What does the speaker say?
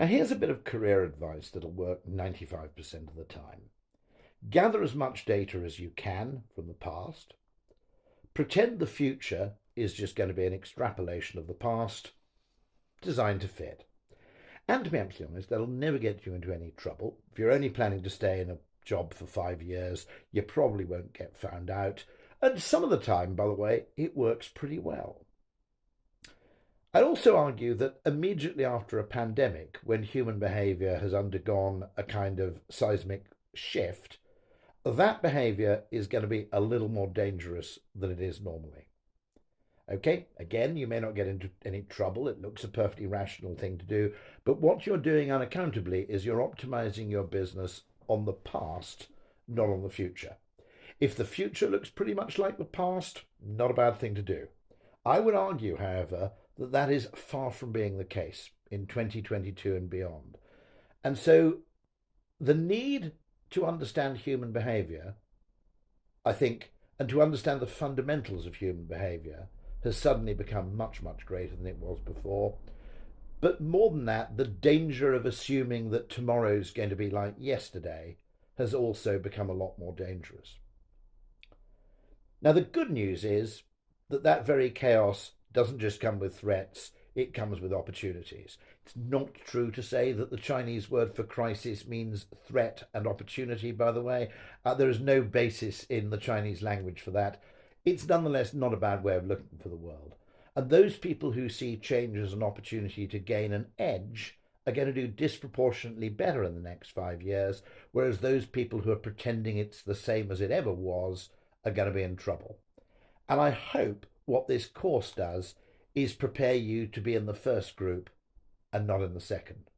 Now, here's a bit of career advice that'll work 95% of the time. Gather as much data as you can from the past. Pretend the future is just going to be an extrapolation of the past, designed to fit. And to be absolutely honest, that'll never get you into any trouble. If you're only planning to stay in a job for 5 years, you probably won't get found out. And some of the time, by the way, it works pretty well. I'd also argue that immediately after a pandemic, when human behaviour has undergone a kind of seismic shift, that behaviour is going to be a little more dangerous than it is normally. Okay, again, you may not get into any trouble. It looks a perfectly rational thing to do. But what you're doing unaccountably is you're optimizing your business on the past, not on the future. If the future looks pretty much like the past, not a bad thing to do. I would argue, however, that that is far from being the case in 2022 and beyond. And so the need to understand human behavior, I think, and to understand the fundamentals of human behavior has suddenly become much, much greater than it was before. But more than that, the danger of assuming that tomorrow's going to be like yesterday has also become a lot more dangerous. Now, the good news is that that very chaos doesn't just come with threats, it comes with opportunities. It's not true to say that the Chinese word for crisis means threat and opportunity, by the way. There is no basis in the Chinese language for that. It's nonetheless not a bad way of looking for the world. And those people who see change as an opportunity to gain an edge are going to do disproportionately better in the next 5 years, whereas those people who are pretending it's the same as it ever was are going to be in trouble. And I hope what this course does is prepare you to be in the first group and not in the second.